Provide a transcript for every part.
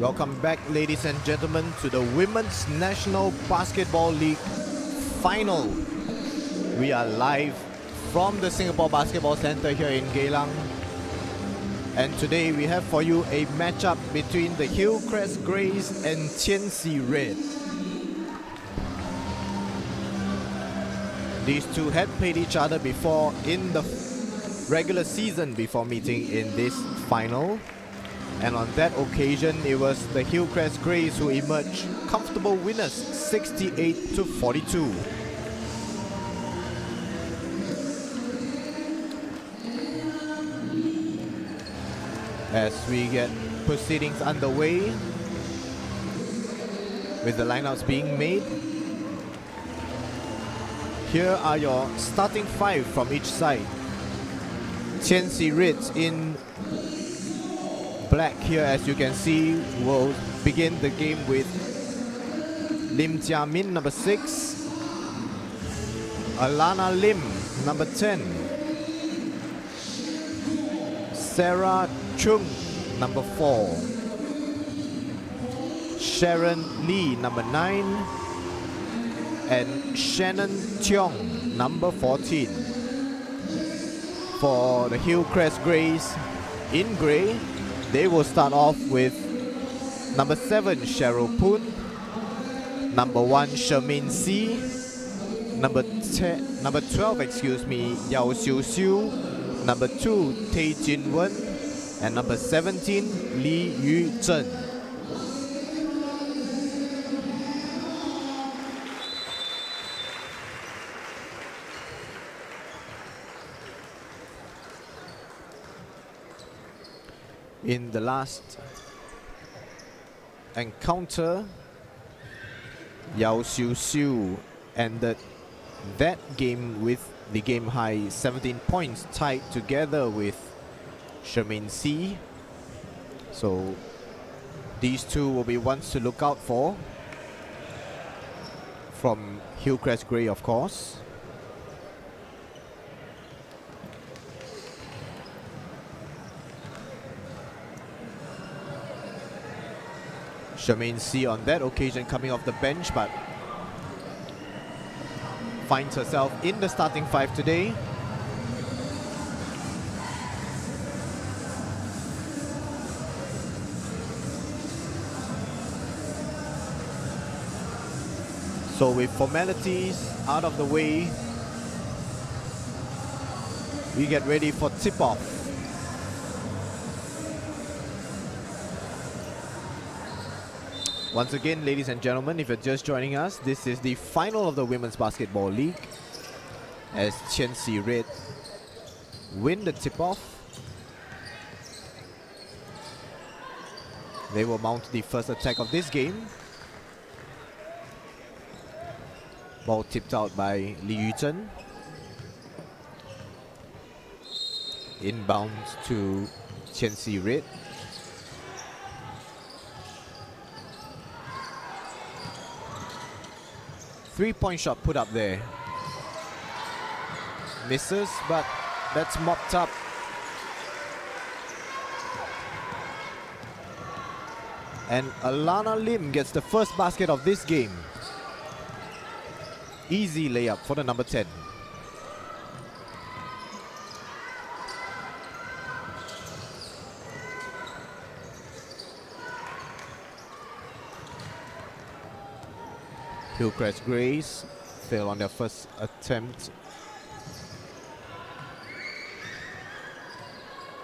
Welcome back, ladies and gentlemen, to the Women's National Basketball League Final. We are live from the Singapore Basketball Centre here in Geylang. And today we have for you a matchup between the Hillcrest Grays and Qian Xi Red. These two had played each other before in the regular season before meeting in this final. And on that occasion, it was the Hillcrest Grays who emerged comfortable winners, 68-42. As we get proceedings underway, with the lineups being made, here are your starting five from each side. Qian Xi Red in black here, as you can see, will begin the game with Lim Jia Min, number 6, Alana Lim, number 10, Sarah Chung, number 4, Sharon Lee, number 9, and Shannon Tiong, number 14. For the Hillcrest Grays in grey, they will start off with number 7, Cheryl Poon, number 1, Shermaine C, number 12, Yao Xiu Xiu, number 2, Tay Jin Wen, and number 17, Li Yu Zhen. In the last encounter, Yao Xiu Xiu ended that game with the game high 17 points, tied together with Shermaine C. So these two will be ones to look out for from Hillcrest Grey, of course. Shermaine C on that occasion coming off the bench, but finds herself in the starting five today. So with formalities out of the way, we get ready for tip-off. Once again, ladies and gentlemen, if you're just joining us, this is the final of the Women's Basketball League, as Qian Xi Red win the tip-off. They will mount the first attack of this game. Ball tipped out by Li Yu Zhen. Inbound to Qian Xi Red. Three-point shot put up there. Misses, but that's mopped up. And Alana Lim gets the first basket of this game. Easy layup for the number 10. Hillcrest Grays fail on their first attempt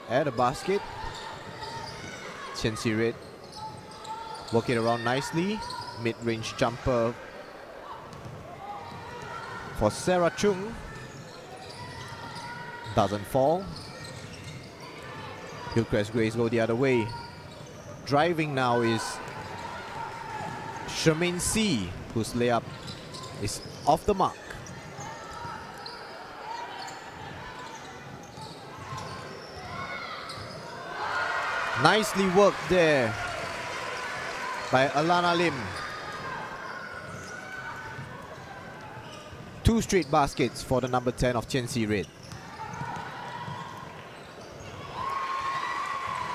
at a basket. Qian Xi Red working around nicely. Mid-range jumper for Sarah Chung. Doesn't fall. Hillcrest Grays go the other way. Driving now is Shermaine C, whose layup is off the mark. Nicely worked there by Alana Lim. 2 straight baskets for the number 10 of Qian Xi Red.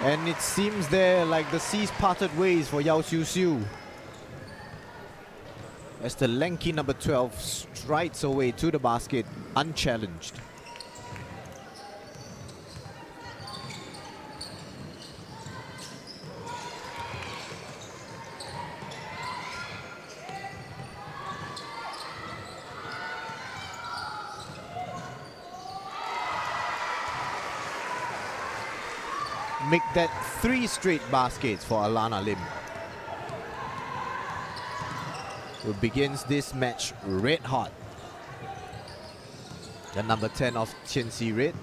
And it seems there like the seas parted ways for Yao Xiu, as the lanky number 12 strides away to the basket unchallenged. Make that 3 straight baskets for Alana Lim, who begins this match red hot. The number 10 of Qian Xi Red.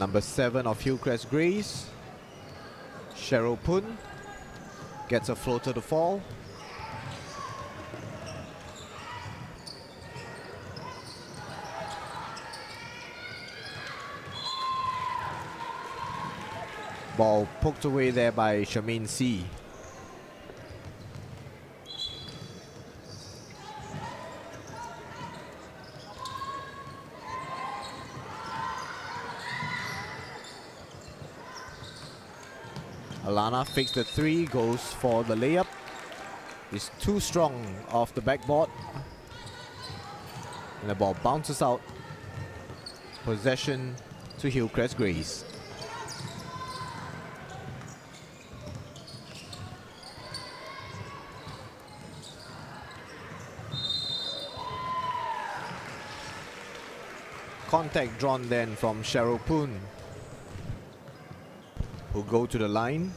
Number 7 of Hillcrest Grays, Cheryl Poon, gets a floater to fall. Ball poked away there by Qian Xi. Alana fakes the 3, goes for the layup. Is too strong off the backboard. And the ball bounces out. Possession to Hillcrest Grays. Contact drawn then from Cheryl Poon, who go to the line.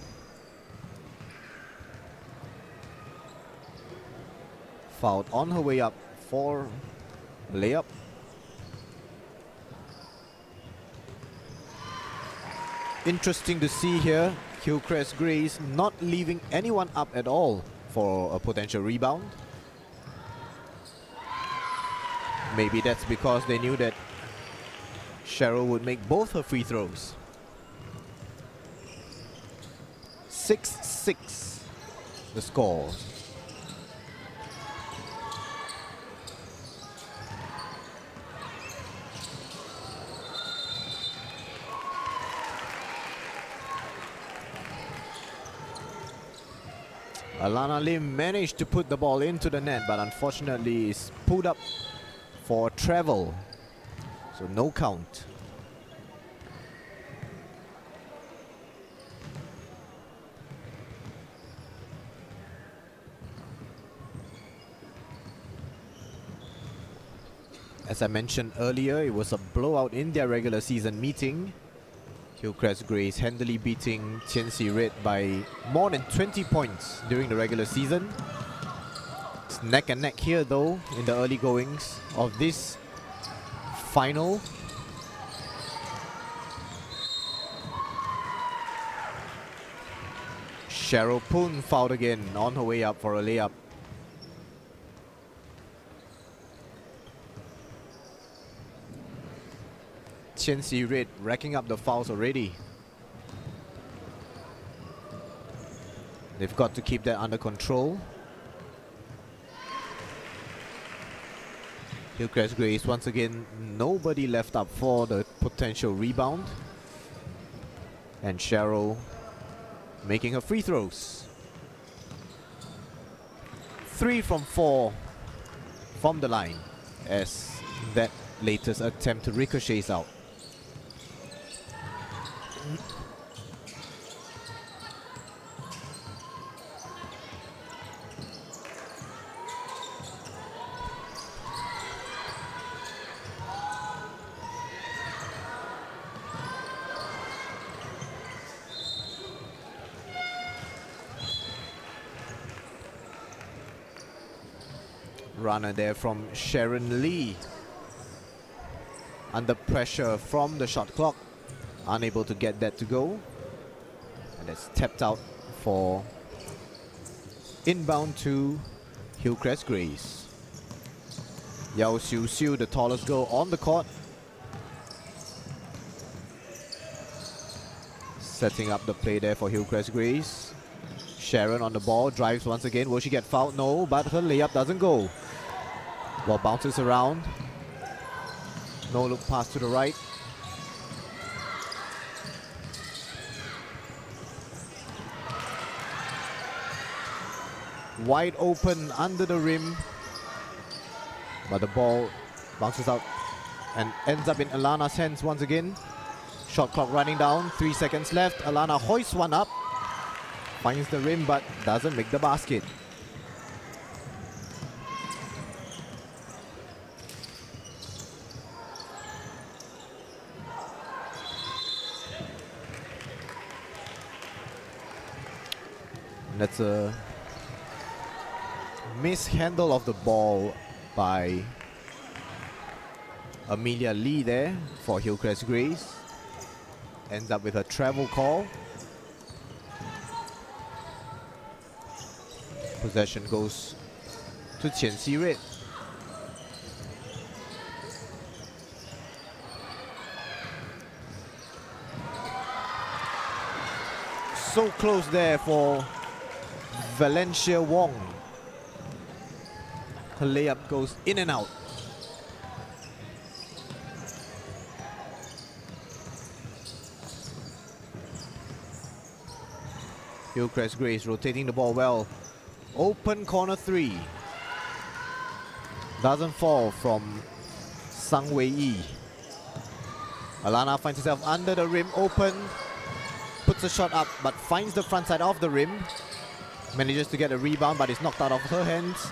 Fouled on her way up for layup. Interesting to see here, Hillcrest Grays not leaving anyone up at all for a potential rebound. Maybe that's because they knew that Cheryl would make both her free throws. 6-6 the score. Alana Lim managed to put the ball into the net, but unfortunately is pulled up for travel. So no count. As I mentioned earlier, it was a blowout in their regular season meeting. Hillcrest Grays handily beating Qian Xi Red by more than 20 points during the regular season. It's neck and neck here though in the early goings of this final. Cheryl Poon fouled again on her way up for a layup. Qian Xi Red racking up the fouls already. They've got to keep that under control. Hillcrest Grays, once again, nobody left up for the potential rebound. And Cheryl making her free throws. 3 from 4 from the line as that latest attempt to ricochets out. Runner there from Sharon Lee. Under pressure from the shot clock. Unable to get that to go. And it's tapped out for inbound to Hillcrest Grays. Yao Xiu, the tallest girl on the court. Setting up the play there for Hillcrest Grays. Sharon on the ball, drives once again. Will she get fouled? No, but her layup doesn't go. Ball bounces around. No look pass to the right. Wide open under the rim. But the ball bounces out and ends up in Alana's hands once again. Shot clock running down, 3 seconds left. Alana hoists one up. Finds the rim but doesn't make the basket. That's a mishandle of the ball by Amelia Lee there for Hillcrest Grays. Ends up with a travel call. Possession goes to Qian Xi Red. So close there for Valencia Wong. Her layup goes in and out. Hillcrest Grays rotating the ball well. Open corner 3. Doesn't fall from Sang Wei Yi. Alana finds herself under the rim, open. Puts a shot up but finds the front side of the rim. Manages to get a rebound but is knocked out of her hands.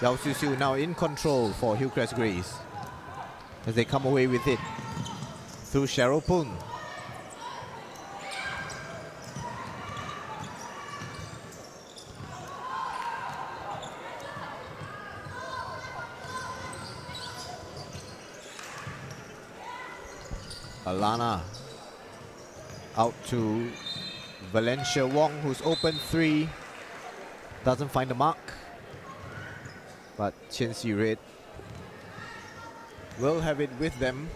Yao Xiu Xiu now in control for Hillcrest Grays as they come away with it through Cheryl Poon. Alana out to Valencia Wong, who's open 3. Doesn't find the mark. But Qian Xi Red will have it with them.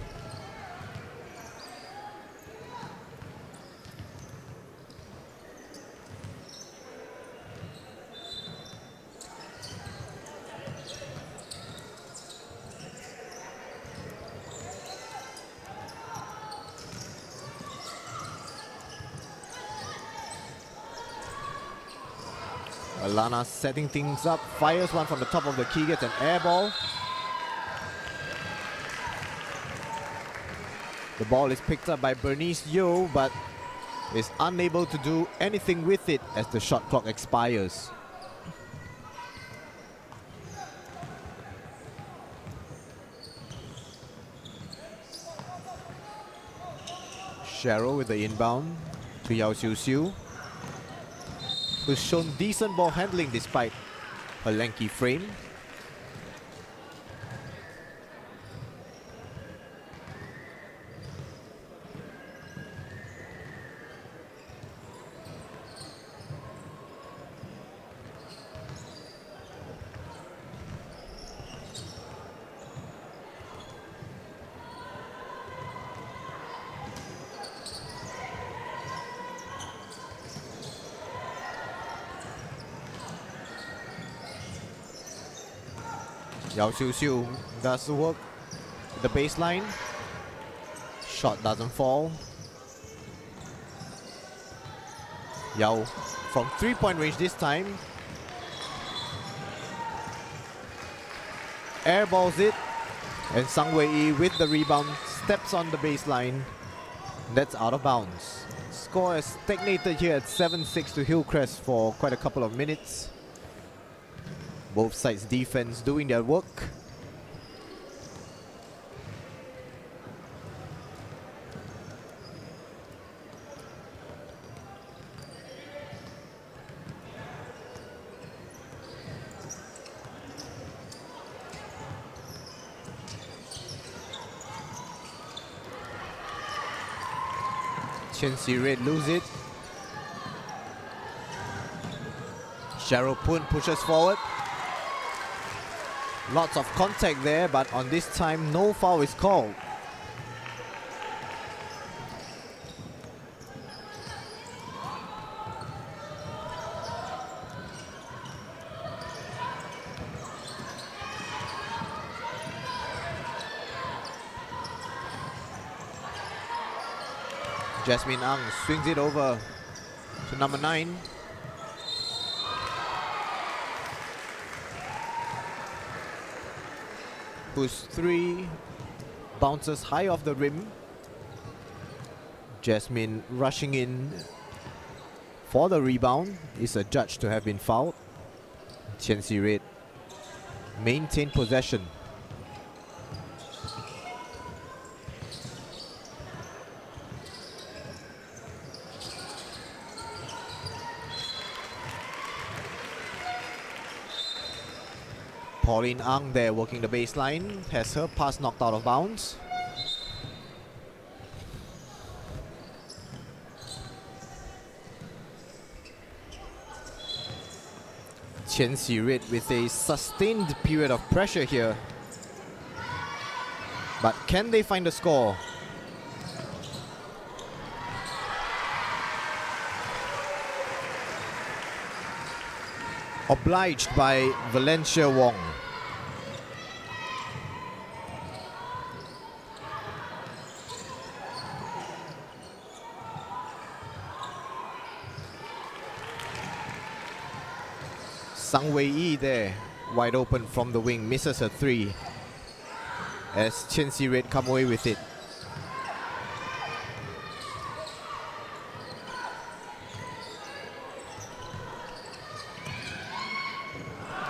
Alana setting things up, fires one from the top of the key, gets an air ball. The ball is picked up by Bernice Yeo, but is unable to do anything with it as the shot clock expires. Cheryl with the inbound to Yao Xiu Xiu, who's shown decent ball handling despite her lanky frame. Yao Xiu Xiu does the work at the baseline. Shot doesn't fall. Yao from 3-point range this time. Airballs it. And Sang Wei Yi with the rebound steps on the baseline. That's out of bounds. Score has stagnated here at 7-6 to Hillcrest for quite a couple of minutes. Both sides' defense doing their work. Qian Xi Red lose it. Cheryl Poon pushes forward. Lots of contact there, but on this time, no foul is called. Jasmine Ang swings it over to number 9. Whose 3 bounces high off the rim. Jasmine rushing in for the rebound is adjudged to have been fouled. Qian Xi Red maintain possession. Pauline Ang there working the baseline, has her pass knocked out of bounds. Qian Xi Red with a sustained period of pressure here. But can they find the score? Obliged by Valencia Wong. Sang Wei Yi there, wide open from the wing, misses a 3 as Qian Xi Red come away with it.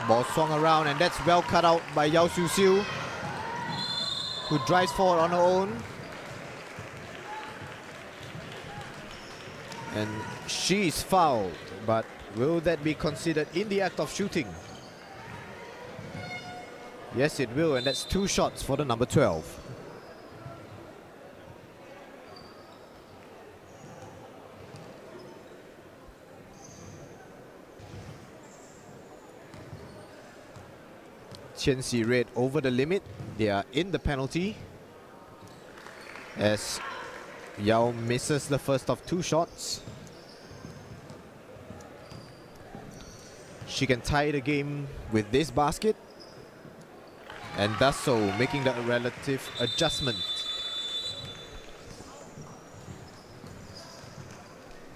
Ball swung around, and that's well cut out by Yao Siu Siu, who drives forward on her own. And she's fouled, but will that be considered in the act of shooting? Yes, it will, and that's 2 shots for the number 12. Qian Xi Red over the limit. They are in the penalty as Yao misses the first of 2 shots. She can tie the game with this basket and does so, making that a relative adjustment.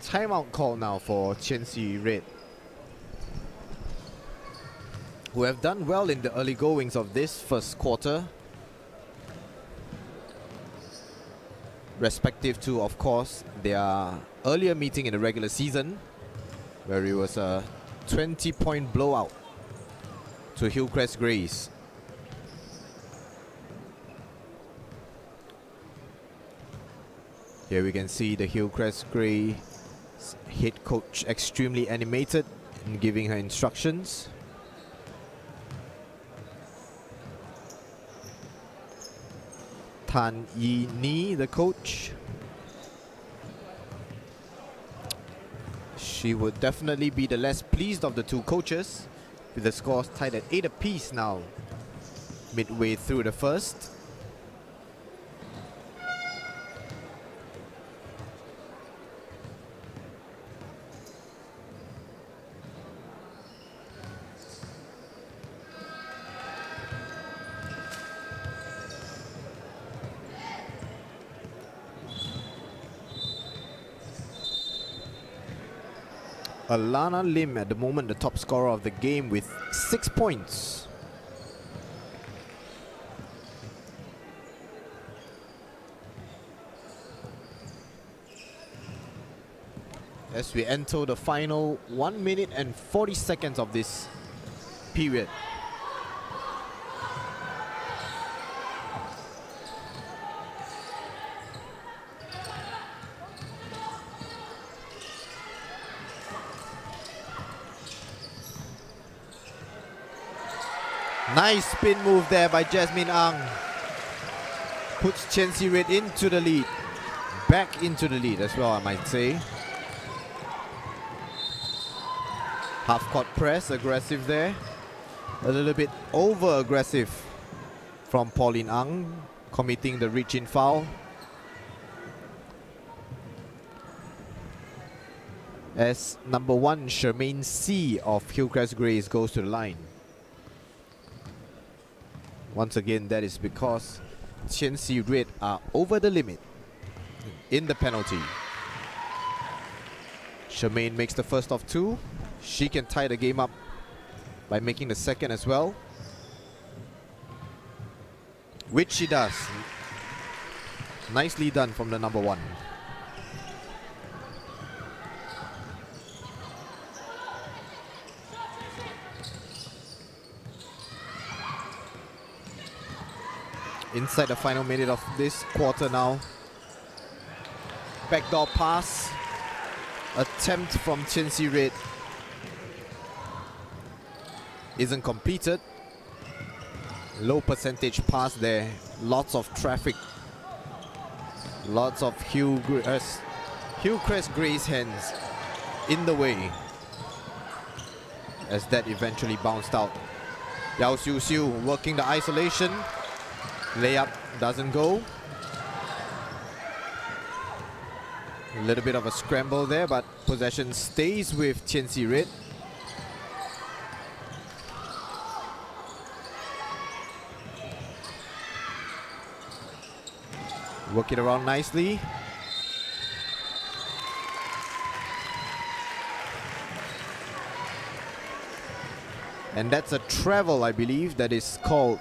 Timeout call now for Qian Xi Red, who have done well in the early goings of this first quarter, respective to, of course, their earlier meeting in the regular season, where it was a 20-point blowout to Hillcrest Grays. Here we can see the Hillcrest Grays head coach extremely animated in giving her instructions. Tan Yi Ni, the coach. She would definitely be the less pleased of the 2 coaches, with the scores tied at 8 apiece now, midway through the first. Alana Lim at the moment the top scorer of the game with 6 points. As we enter the final 1 minute and 40 seconds of this period. Nice spin move there by Jasmine Ang. Puts Qian Xi Red into the lead. Back into the lead as well, I might say. Half-court press, aggressive there. A little bit over-aggressive from Pauline Ang, committing the reach-in foul. As number 1, Charmaine C of Hillcrest Grays goes to the line. Once again, that is because Qian Xi Red are over the limit in the penalty. Charmaine makes the first of two. She can tie the game up by making the second as well, which she does. Nicely done from the number one. Inside the final minute of this quarter now. Backdoor pass. Attempt from Qian Xi Red isn't completed. Low percentage pass there. Lots of traffic. Lots of Hillcrest Grays hands in the way as that eventually bounced out. Yao Xiu Xiu working the isolation. Layup doesn't go. A little bit of a scramble there, but possession stays with Qian Xi Red. Work it around nicely. And that's a travel, I believe, that is called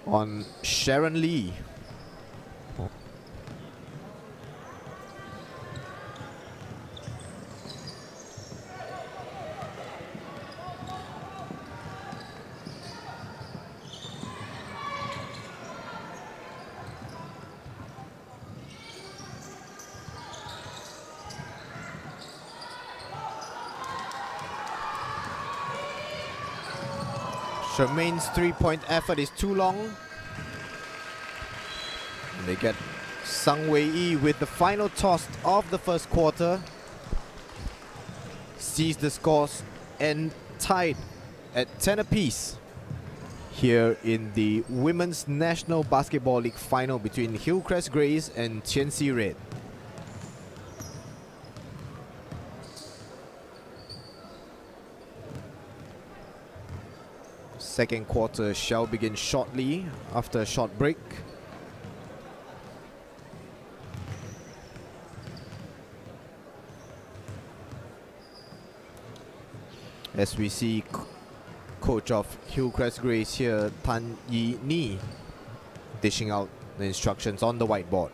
on Sharon Lee. Charmaine's three-point effort is too long. And they get Sung Wei Yi with the final toss of the first quarter. Sees the scores and tied at 10 apiece here in the Women's National Basketball League final between Hillcrest Grays and Qian Xi Red. Second quarter shall begin shortly after a short break. As we see coach of Hillcrest Grays here, Tan Yi Ni, dishing out the instructions on the whiteboard.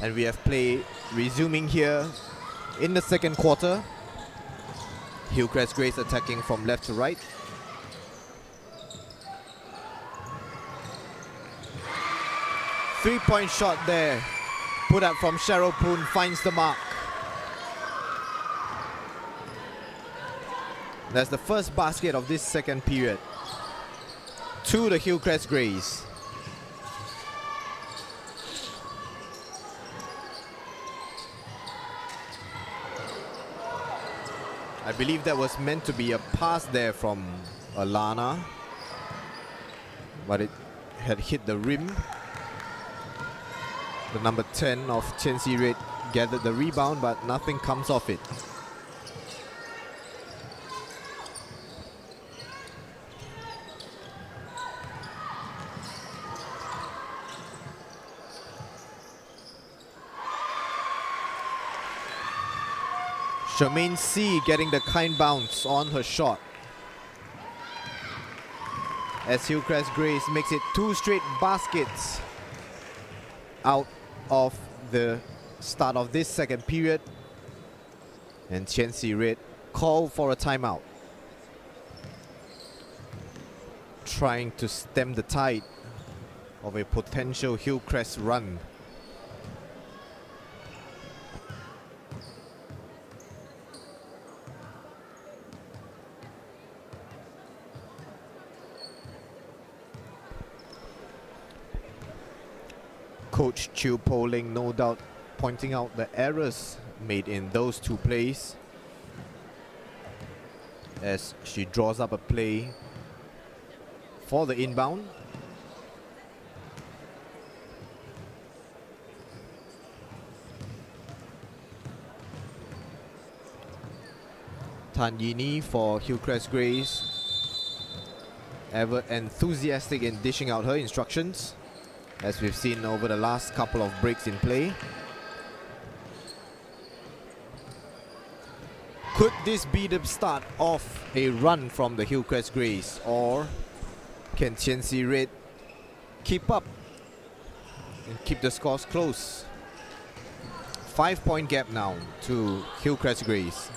And we have play resuming here in the second quarter. Hillcrest Grays attacking from left to right. Three-point shot there. Put up from Cheryl Poon, finds the mark. That's the first basket of this second period. To the Hillcrest Grays. I believe that was meant to be a pass there from Alana, but it had hit the rim. The number 10 of Qian Xi Red gathered the rebound, but nothing comes of it. Qian Xi getting the kind bounce on her shot, as Hillcrest Grays makes it 2 straight baskets out of the start of this second period, and Qian Xi Red called for a timeout, trying to stem the tide of a potential Hillcrest run. Coach Chiu Poling no doubt pointing out the errors made in those 2 plays, as she draws up a play for the inbound. Tan Yini for Hillcrest Grays, ever enthusiastic in dishing out her instructions, as we've seen over the last couple of breaks in play. Could this be the start of a run from the Hillcrest Grays, or can Qian Xi Red keep up and keep the scores close? 5-point gap now to Hillcrest Grays.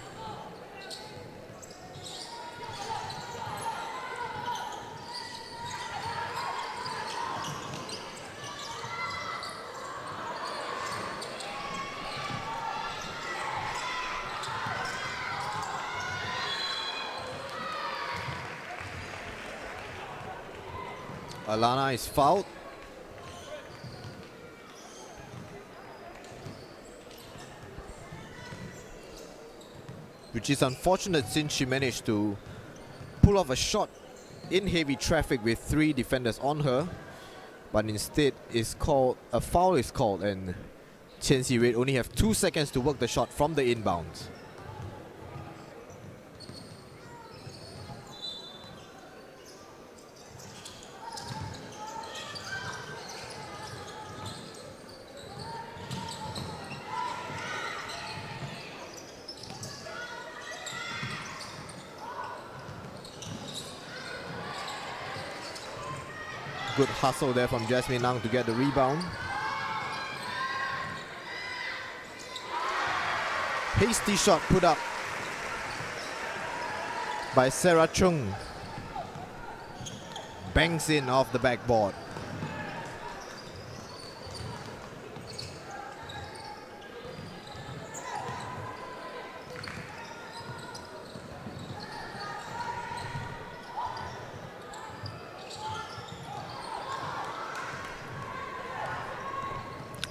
Alana is fouled. Which is unfortunate, since she managed to pull off a shot in heavy traffic with 3 defenders on her, but instead a foul is called, and Qian Xi Red only have 2 seconds to work the shot from the inbounds. Good hustle there from Jasmine Ang to get the rebound. Hasty shot put up by Sarah Chung. Bangs in off the backboard.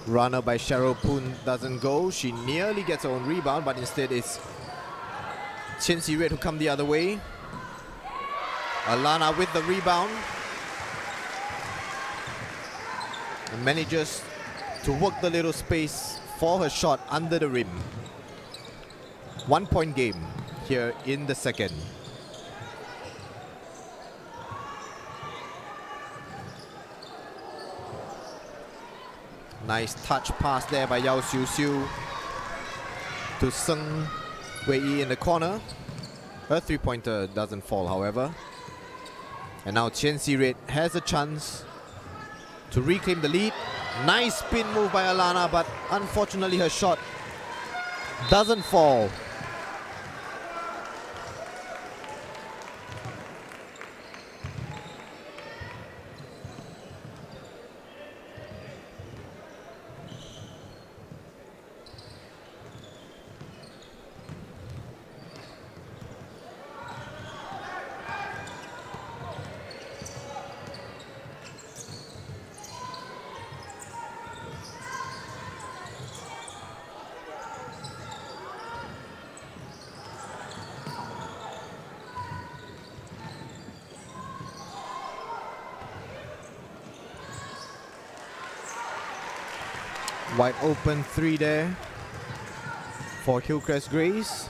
Runner by Cheryl Poon doesn't go. She nearly gets her own rebound, but instead it's Qian Xi Red who come the other way. Alana with the rebound. And manages to work the little space for her shot under the rim. 1-point game here in the second. Nice touch pass there by Yao Xiu Xiu to Seng Wei Yi in the corner. Her 3-pointer doesn't fall, however. And now Qian Xi Red has a chance to reclaim the lead. Nice spin move by Alana, but unfortunately her shot doesn't fall. Wide open 3 there for Hillcrest Grays.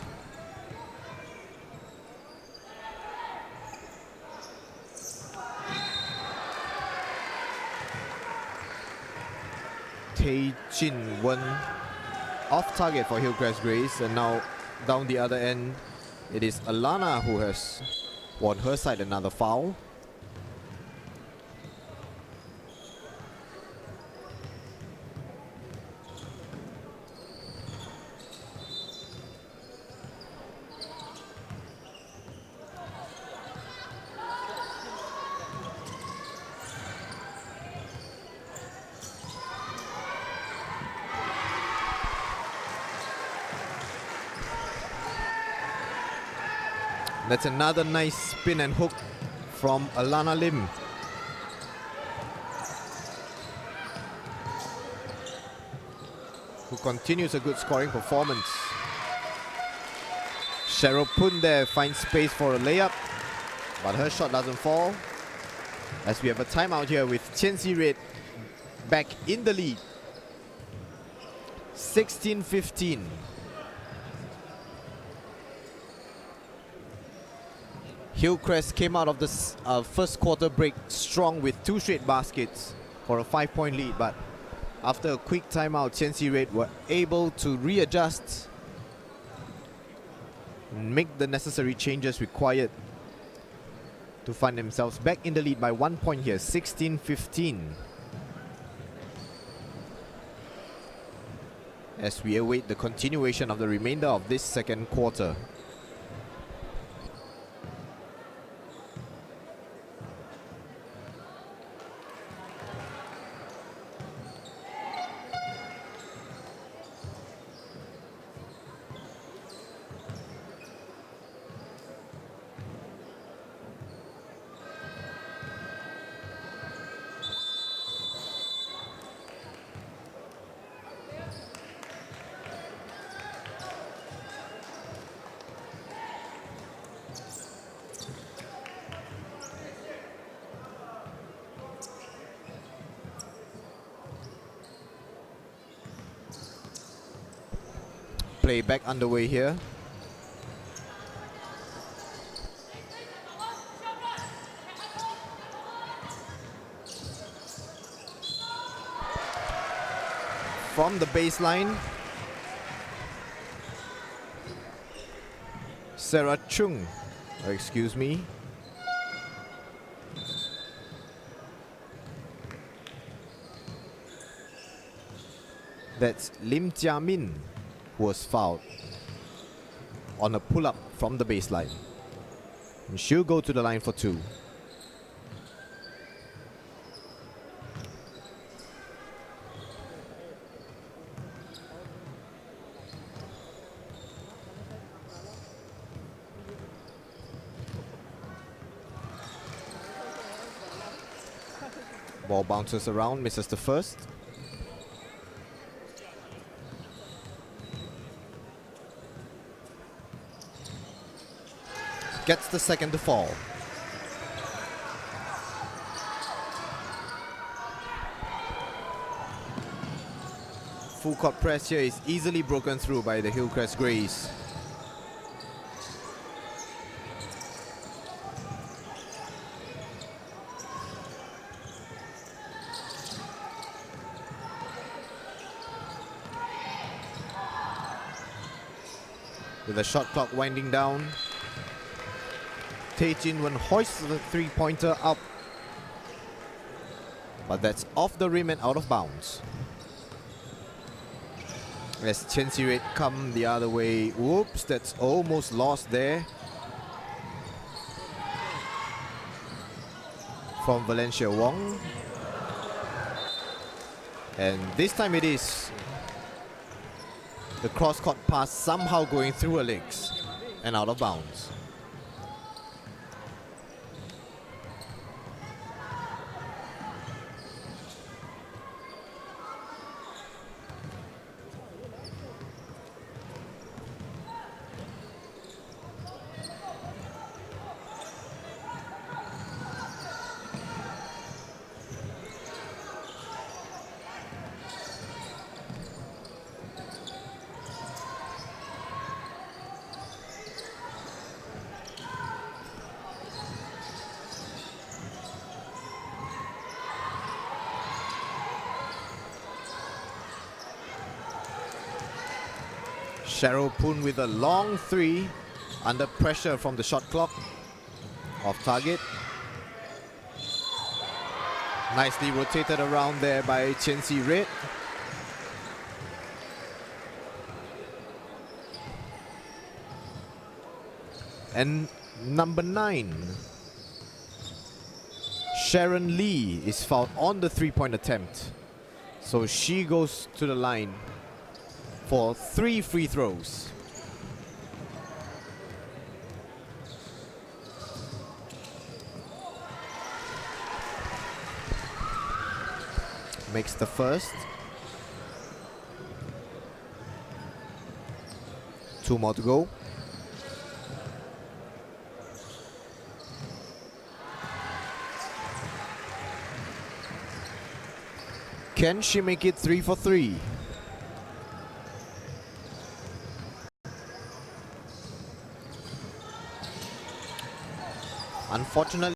Tay Jin won off target for Hillcrest Grays, and now down the other end it is Alana who has won her side another foul. That's another nice spin and hook from Alana Lim. Who continues a good scoring performance. Cheryl Poon there finds space for a layup, but her shot doesn't fall. As we have a timeout here with Qian Xi Red back in the lead. 16-15. Hillcrest came out of the first quarter break strong with 2 straight baskets for a 5-point lead, but after a quick timeout, Qian Xi Red were able to readjust and make the necessary changes required to find themselves back in the lead by 1 point here, 16-15. As we await the continuation of the remainder of this second quarter. Play back underway here. From the baseline, Sarah Chung, excuse me. That's Lim Jia Min, was fouled on a pull-up from the baseline. And she'll go to the line for 2. Ball bounces around, misses the first. Gets the second to fall. Full court press here is easily broken through by the Hillcrest Grays. With the shot clock winding down, Tay Jin Wen hoists the 3-pointer up, but that's off the rim and out of bounds. As Qian Xi Red come the other way, whoops, that's almost lost there. From Valencia Wong. And this time it is the cross-court pass somehow going through her legs and out of bounds. Cheryl Poon with a long 3 under pressure from the shot clock. Off target. Nicely rotated around there by Qian Xi Red. And number 9, Sharon Lee, is fouled on the 3-point attempt. So she goes to the line for 3 free throws. Makes the first. 2 more to go. Can she make it 3 for 3? Unfortunately,